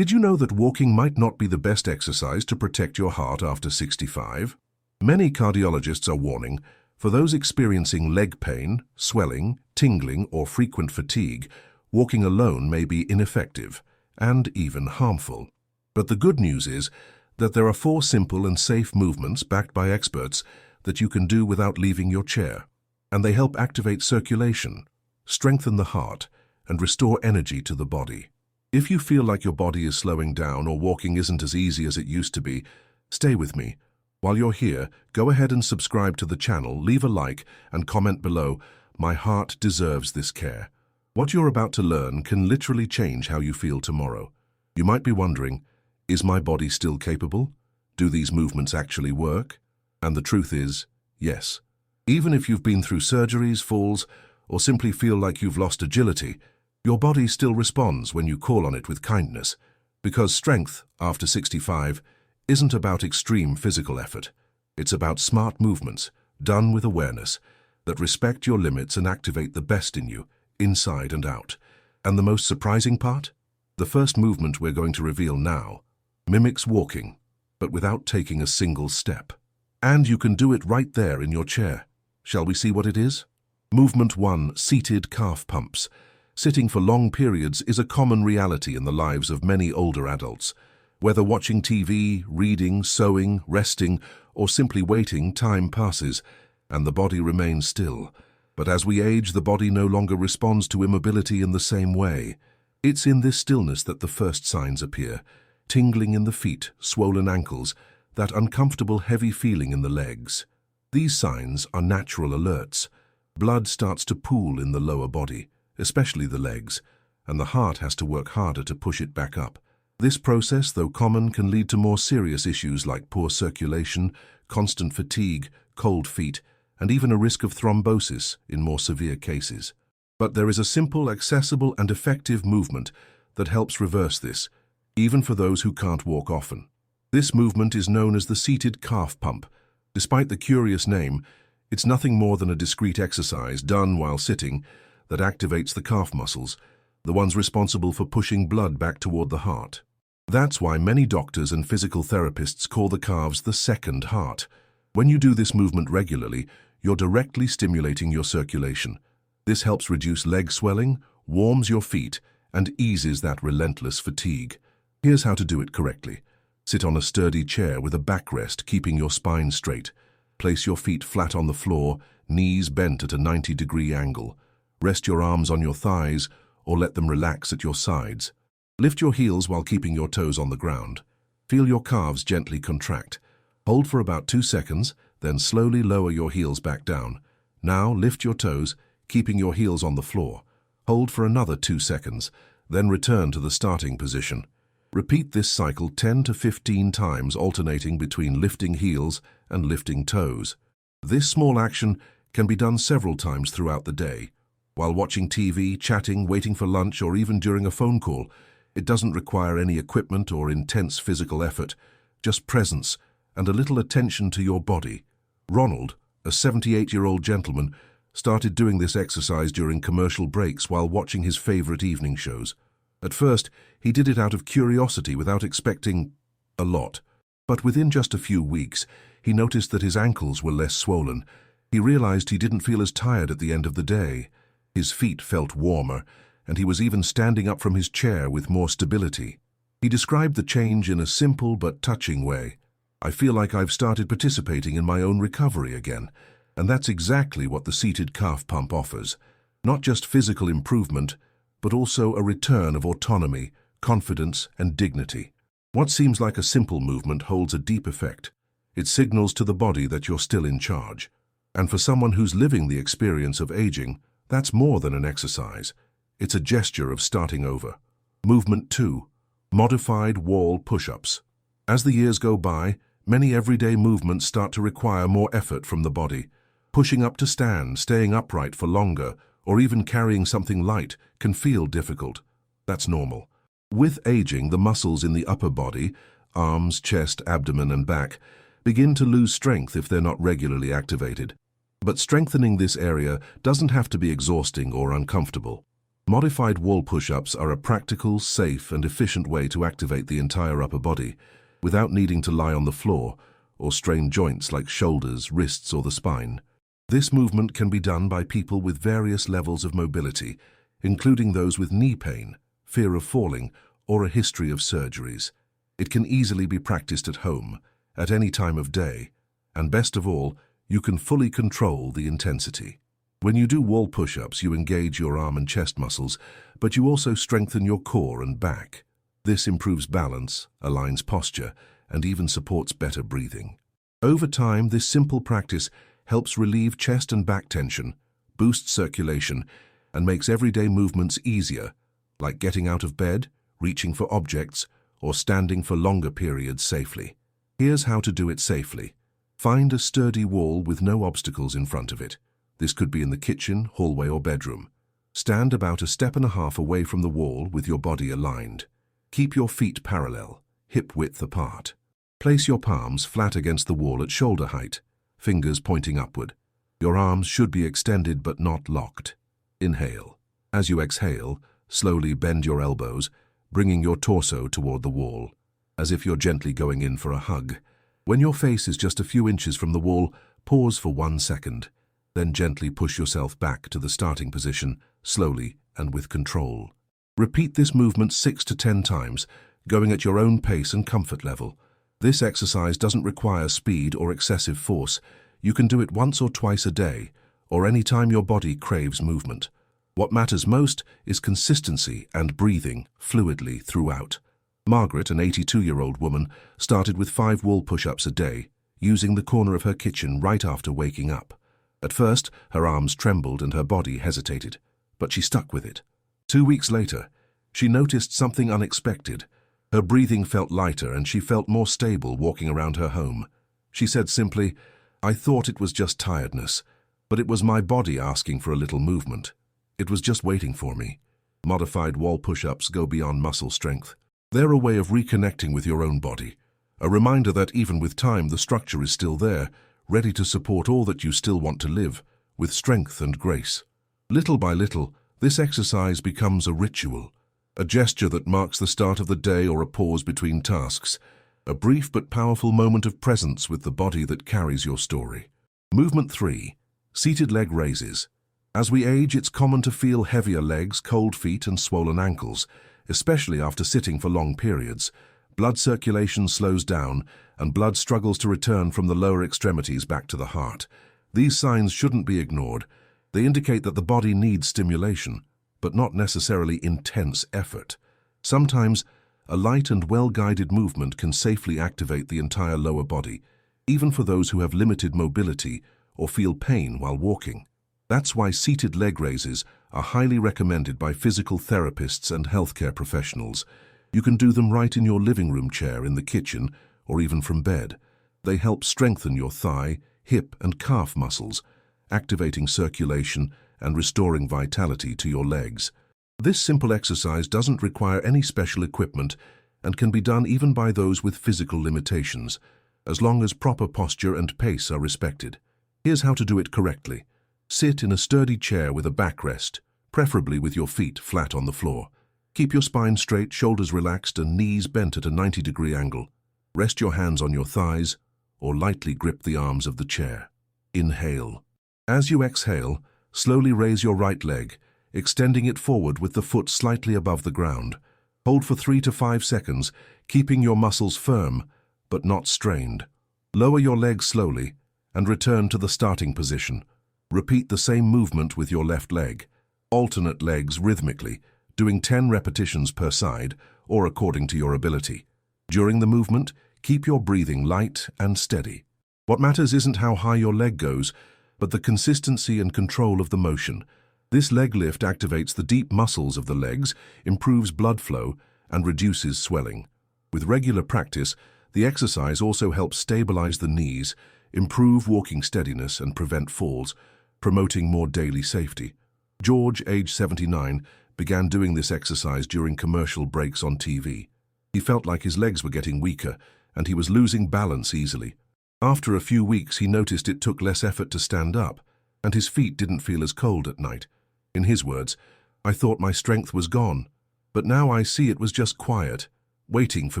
Did you know that walking might not be the best exercise to protect your heart after 65? Many cardiologists are warning, for those experiencing leg pain, swelling, tingling, or frequent fatigue, walking alone may be ineffective and even harmful. But the good news is that there are 4 simple and safe movements backed by experts that you can do without leaving your chair. And they help activate circulation, strengthen the heart, and restore energy to the body. If you feel like your body is slowing down or walking isn't as easy as it used to be, stay with me. While you're here, go ahead and subscribe to the channel, leave a like, and comment below, "My heart deserves this care." What you're about to learn can literally change how you feel tomorrow. You might be wondering, is my body still capable? Do these movements actually work? And the truth is, yes. Even if you've been through surgeries, falls, or simply feel like you've lost agility, your body still responds when you call on it with kindness. Because strength, after 65, isn't about extreme physical effort. It's about smart movements, done with awareness, that respect your limits and activate the best in you, inside and out. And the most surprising part? The first movement we're going to reveal now mimics walking, but without taking a single step. And you can do it right there in your chair. Shall we see what it is? Movement 1, seated calf pumps. Sitting for long periods is a common reality in the lives of many older adults. Whether watching TV, reading, sewing, resting, or simply waiting, time passes, and the body remains still. But as we age, the body no longer responds to immobility in the same way. It's in this stillness that the first signs appear. Tingling in the feet, swollen ankles, that uncomfortable heavy feeling in the legs. These signs are natural alerts. Blood starts to pool in the lower body, especially the legs, and the heart has to work harder to push it back up. This process, though common, can lead to more serious issues like poor circulation, constant fatigue, cold feet, and even a risk of thrombosis in more severe cases. But there is a simple, accessible, and effective movement that helps reverse this, even for those who can't walk often. This movement is known as the seated calf pump. Despite the curious name, it's nothing more than a discrete exercise done while sitting that activates the calf muscles, the ones responsible for pushing blood back toward the heart. That's why many doctors and physical therapists call the calves the second heart. When you do this movement regularly, you're directly stimulating your circulation. This helps reduce leg swelling, warms your feet, and eases that relentless fatigue. Here's how to do it correctly. Sit on a sturdy chair with a backrest, keeping your spine straight. Place your feet flat on the floor, knees bent at a 90-degree angle. Rest your arms on your thighs, or let them relax at your sides. Lift your heels while keeping your toes on the ground. Feel your calves gently contract. Hold for about 2 seconds, then slowly lower your heels back down. Now lift your toes, keeping your heels on the floor. Hold for another 2 seconds, then return to the starting position. Repeat this cycle 10 to 15 times, alternating between lifting heels and lifting toes. This small action can be done several times throughout the day. While watching TV, chatting, waiting for lunch, or even during a phone call, it doesn't require any equipment or intense physical effort, just presence and a little attention to your body. Ronald, a 78-year-old gentleman, started doing this exercise during commercial breaks while watching his favorite evening shows. At first, he did it out of curiosity without expecting a lot. But within just a few weeks, he noticed that his ankles were less swollen. He realized he didn't feel as tired at the end of the day. His feet felt warmer, and he was even standing up from his chair with more stability. He described the change in a simple but touching way. "I feel like I've started participating in my own recovery again." And that's exactly what the seated calf pump offers. Not just physical improvement, but also a return of autonomy, confidence, and dignity. What seems like a simple movement holds a deep effect. It signals to the body that you're still in charge. And for someone who's living the experience of aging, that's more than an exercise. It's a gesture of starting over. Movement 2. Modified wall push-ups. As the years go by, many everyday movements start to require more effort from the body. Pushing up to stand, staying upright for longer, or even carrying something light can feel difficult. That's normal. With aging, the muscles in the upper body, arms, chest, abdomen, and back, begin to lose strength if they're not regularly activated. But strengthening this area doesn't have to be exhausting or uncomfortable. Modified wall push-ups are a practical, safe, and efficient way to activate the entire upper body without needing to lie on the floor or strain joints like shoulders, wrists, or the spine. This movement can be done by people with various levels of mobility, including those with knee pain, fear of falling, or a history of surgeries. It can easily be practiced at home, at any time of day, and best of all, you can fully control the intensity. When you do wall push-ups, you engage your arm and chest muscles, but you also strengthen your core and back. This improves balance, aligns posture, and even supports better breathing. Over time, this simple practice helps relieve chest and back tension, boosts circulation, and makes everyday movements easier, like getting out of bed, reaching for objects, or standing for longer periods safely. Here's how to do it safely. Find a sturdy wall with no obstacles in front of it. This could be in the kitchen, hallway, or bedroom. Stand about 1.5 steps away from the wall with your body aligned. Keep your feet parallel, hip width apart. Place your palms flat against the wall at shoulder height, fingers pointing upward. Your arms should be extended but not locked. Inhale. As you exhale, slowly bend your elbows, bringing your torso toward the wall, as if you're gently going in for a hug. When your face is just a few inches from the wall, pause for 1 second. Then gently push yourself back to the starting position, slowly and with control. Repeat this movement 6 to 10 times, going at your own pace and comfort level. This exercise doesn't require speed or excessive force. You can do it once or twice a day, or any time your body craves movement. What matters most is consistency and breathing fluidly throughout. Margaret, an 82-year-old woman, started with 5 wall push-ups a day, using the corner of her kitchen right after waking up. At first, her arms trembled and her body hesitated, but she stuck with it. 2 weeks later, she noticed something unexpected. Her breathing felt lighter and she felt more stable walking around her home. She said simply, "I thought it was just tiredness, but it was my body asking for a little movement. It was just waiting for me." Modified wall push-ups go beyond muscle strength. They're a way of reconnecting with your own body, a reminder that even with time, the structure is still there, ready to support all that you still want to live, with strength and grace. Little by little, this exercise becomes a ritual, a gesture that marks the start of the day or a pause between tasks, a brief but powerful moment of presence with the body that carries your story. Movement 3. Seated leg raises. As we age, it's common to feel heavier legs, cold feet, and swollen ankles, especially after sitting for long periods. Blood circulation slows down, and blood struggles to return from the lower extremities back to the heart. These signs shouldn't be ignored. They indicate that the body needs stimulation, but not necessarily intense effort. Sometimes, a light and well-guided movement can safely activate the entire lower body, even for those who have limited mobility or feel pain while walking. That's why seated leg raises are highly recommended by physical therapists and healthcare professionals. You can do them right in your living room chair, in the kitchen, or even from bed. They help strengthen your thigh, hip, and calf muscles, activating circulation and restoring vitality to your legs. This simple exercise doesn't require any special equipment and can be done even by those with physical limitations, as long as proper posture and pace are respected. Here's how to do it correctly. Sit in a sturdy chair with a backrest, preferably with your feet flat on the floor. Keep your spine straight, shoulders relaxed, and knees bent at a 90-degree angle. Rest your hands on your thighs, or lightly grip the arms of the chair. Inhale. As you exhale, slowly raise your right leg, extending it forward with the foot slightly above the ground. Hold for 3 to 5 seconds, keeping your muscles firm, but not strained. Lower your leg slowly, and return to the starting position. Repeat the same movement with your left leg. Alternate legs rhythmically, doing 10 repetitions per side, or according to your ability. During the movement, keep your breathing light and steady. What matters isn't how high your leg goes, but the consistency and control of the motion. This leg lift activates the deep muscles of the legs, improves blood flow, and reduces swelling. With regular practice, the exercise also helps stabilize the knees, improve walking steadiness, and prevent falls, promoting more daily safety. George, age 79, began doing this exercise during commercial breaks on TV. He felt like his legs were getting weaker, and he was losing balance easily. After a few weeks, he noticed it took less effort to stand up, and his feet didn't feel as cold at night. In his words, I thought my strength was gone, but now I see it was just quiet, waiting for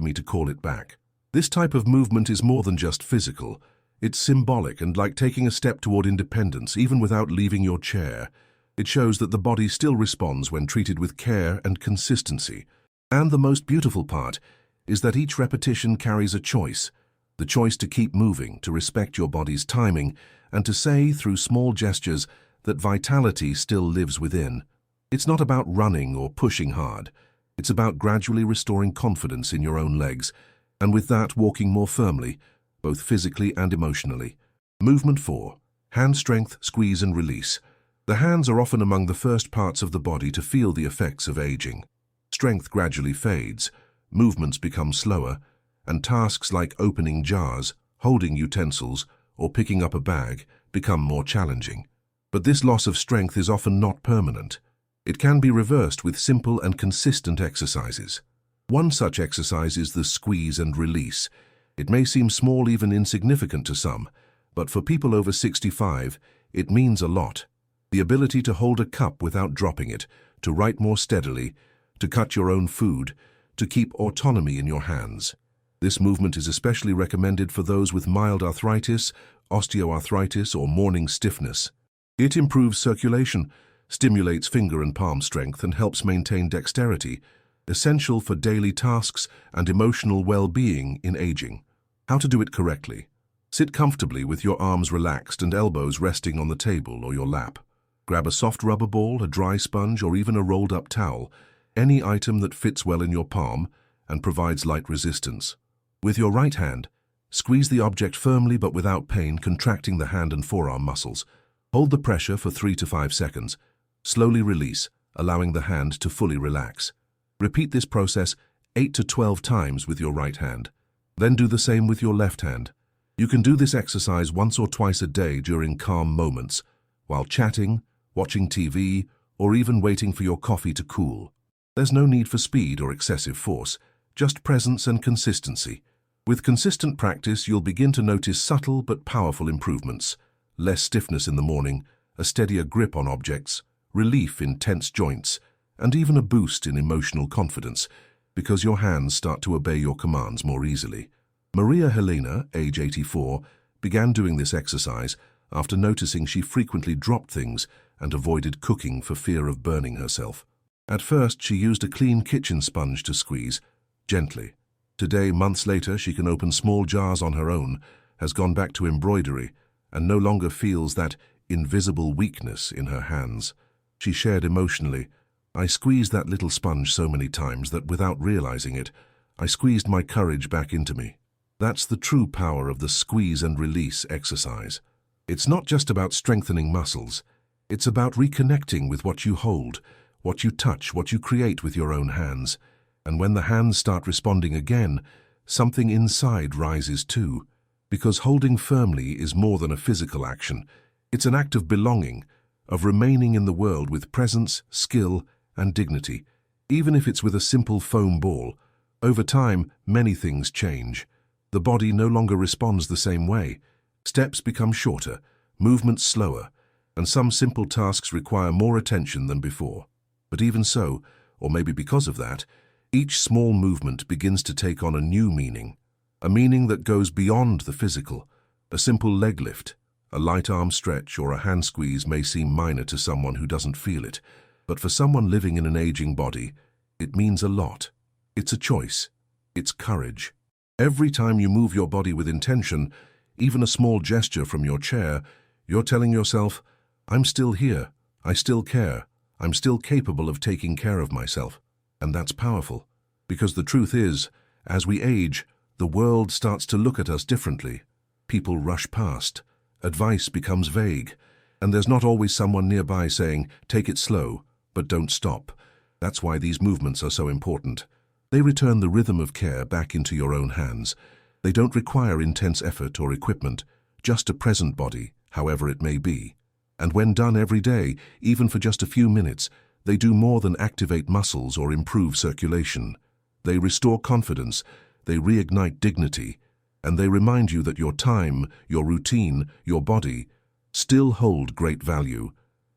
me to call it back. This type of movement is more than just physical. It's symbolic and like taking a step toward independence, even without leaving your chair. It shows that the body still responds when treated with care and consistency. And the most beautiful part is that each repetition carries a choice. The choice to keep moving, to respect your body's timing, and to say, through small gestures, that vitality still lives within. It's not about running or pushing hard. It's about gradually restoring confidence in your own legs, and with that walking more firmly, both physically and emotionally. Movement 4. Hand strength, squeeze and release. The hands are often among the first parts of the body to feel the effects of aging. Strength gradually fades, movements become slower, and tasks like opening jars, holding utensils, or picking up a bag become more challenging. But this loss of strength is often not permanent. It can be reversed with simple and consistent exercises. One such exercise is the squeeze and release. It may seem small, even insignificant to some, but for people over 65, it means a lot. The ability to hold a cup without dropping it, to write more steadily, to cut your own food, to keep autonomy in your hands. This movement is especially recommended for those with mild arthritis, osteoarthritis, or morning stiffness. It improves circulation, stimulates finger and palm strength, and helps maintain dexterity, essential for daily tasks and emotional well-being in aging. How to do it correctly. Sit comfortably with your arms relaxed and elbows resting on the table or your lap. Grab a soft rubber ball, a dry sponge, or even a rolled-up towel, any item that fits well in your palm and provides light resistance. With your right hand, squeeze the object firmly but without pain, contracting the hand and forearm muscles. Hold the pressure for 3 to 5 seconds. Slowly release, allowing the hand to fully relax. Repeat this process 8 to 12 times with your right hand. Then do the same with your left hand. You can do this exercise once or twice a day during calm moments, while chatting, watching TV, or even waiting for your coffee to cool. There's no need for speed or excessive force, just presence and consistency. With consistent practice, you'll begin to notice subtle but powerful improvements. Less stiffness in the morning, a steadier grip on objects, relief in tense joints, and even a boost in emotional confidence, because your hands start to obey your commands more easily. Maria Helena, age 84, began doing this exercise after noticing she frequently dropped things and avoided cooking for fear of burning herself. At first, she used a clean kitchen sponge to squeeze, gently. Today, months later, she can open small jars on her own, has gone back to embroidery, and no longer feels that invisible weakness in her hands. She shared emotionally, "I squeezed that little sponge so many times that without realizing it, I squeezed my courage back into me." That's the true power of the squeeze and release exercise. It's not just about strengthening muscles. It's about reconnecting with what you hold, what you touch, what you create with your own hands. And when the hands start responding again, something inside rises too. Because holding firmly is more than a physical action. It's an act of belonging, of remaining in the world with presence, skill, and dignity. Even if it's with a simple foam ball, over time, many things change. The body no longer responds the same way. Steps become shorter, movements slower, and some simple tasks require more attention than before. But even so, or maybe because of that, each small movement begins to take on a new meaning. A meaning that goes beyond the physical. A simple leg lift, a light arm stretch, or a hand squeeze may seem minor to someone who doesn't feel it. But for someone living in an aging body, it means a lot. It's a choice. It's courage. Every time you move your body with intention, even a small gesture from your chair, you're telling yourself, "I'm still here. I still care. I'm still capable of taking care of myself." And that's powerful. Because the truth is, as we age, the world starts to look at us differently. People rush past. Advice becomes vague. And there's not always someone nearby saying, "Take it slow, but don't stop." That's why these movements are so important. They return the rhythm of care back into your own hands. They don't require intense effort or equipment, just a present body, however it may be. And when done every day, even for just a few minutes, they do more than activate muscles or improve circulation. They restore confidence, they reignite dignity, and they remind you that your time, your routine, your body still hold great value.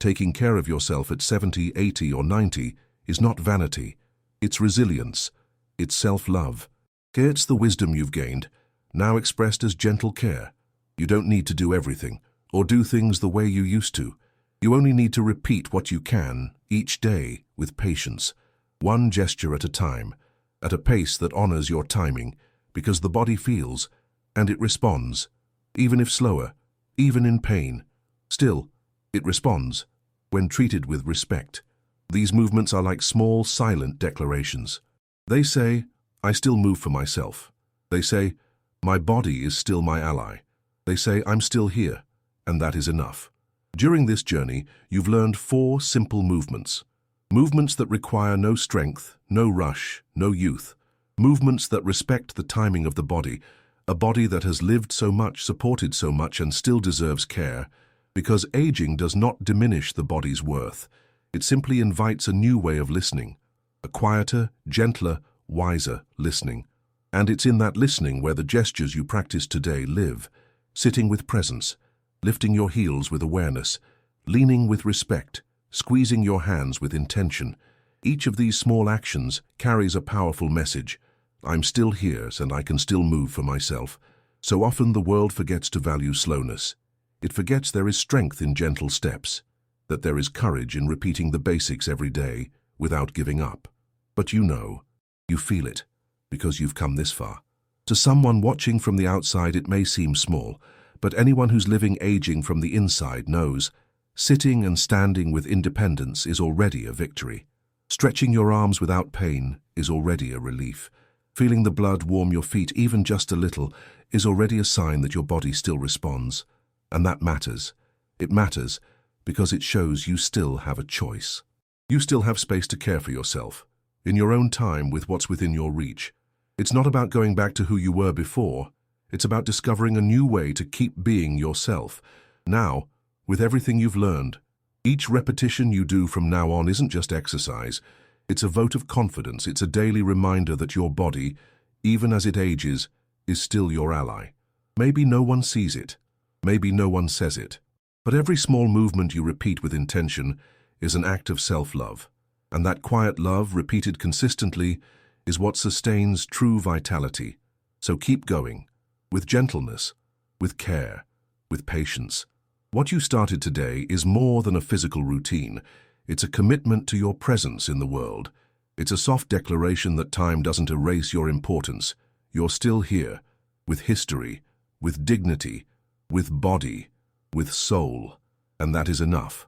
Taking care of yourself at 70, 80, or 90 is not vanity. It's resilience. It's self-love. It's the wisdom you've gained, now expressed as gentle care. You don't need to do everything, or do things the way you used to. You only need to repeat what you can, each day, with patience. One gesture at a time, at a pace that honors your timing, because the body feels, and it responds, even if slower, even in pain. Still, it responds, when treated with respect. These movements are like small, silent declarations. They say, I still move for myself. They say, my body is still my ally. They say, I'm still here, and that is enough. During this journey, you've learned 4 simple movements. Movements that require no strength, no rush, no youth. Movements that respect the timing of the body, a body that has lived so much, supported so much, and still deserves care. Because aging does not diminish the body's worth. It simply invites a new way of listening, a quieter, gentler, wiser listening. And it's in that listening where the gestures you practice today live, sitting with presence, lifting your heels with awareness, leaning with respect, squeezing your hands with intention. Each of these small actions carries a powerful message. I'm still here, and I can still move for myself. So often the world forgets to value slowness. It forgets there is strength in gentle steps, that there is courage in repeating the basics every day without giving up. But you know, you feel it, because you've come this far. To someone watching from the outside it may seem small, but anyone who's living aging from the inside knows, sitting and standing with independence is already a victory. Stretching your arms without pain is already a relief. Feeling the blood warm your feet even just a little is already a sign that your body still responds. And that matters. It matters because it shows you still have a choice. You still have space to care for yourself, in your own time with what's within your reach. It's not about going back to who you were before. It's about discovering a new way to keep being yourself. Now, with everything you've learned, each repetition you do from now on isn't just exercise. It's a vote of confidence. It's a daily reminder that your body, even as it ages, is still your ally. Maybe no one sees it. Maybe no one says it, but every small movement you repeat with intention is an act of self-love. And that quiet love, repeated consistently, is what sustains true vitality. So keep going, with gentleness, with care, with patience. What you started today is more than a physical routine. It's a commitment to your presence in the world. It's a soft declaration that time doesn't erase your importance. You're still here, with history, with dignity, with body, with soul, and that is enough.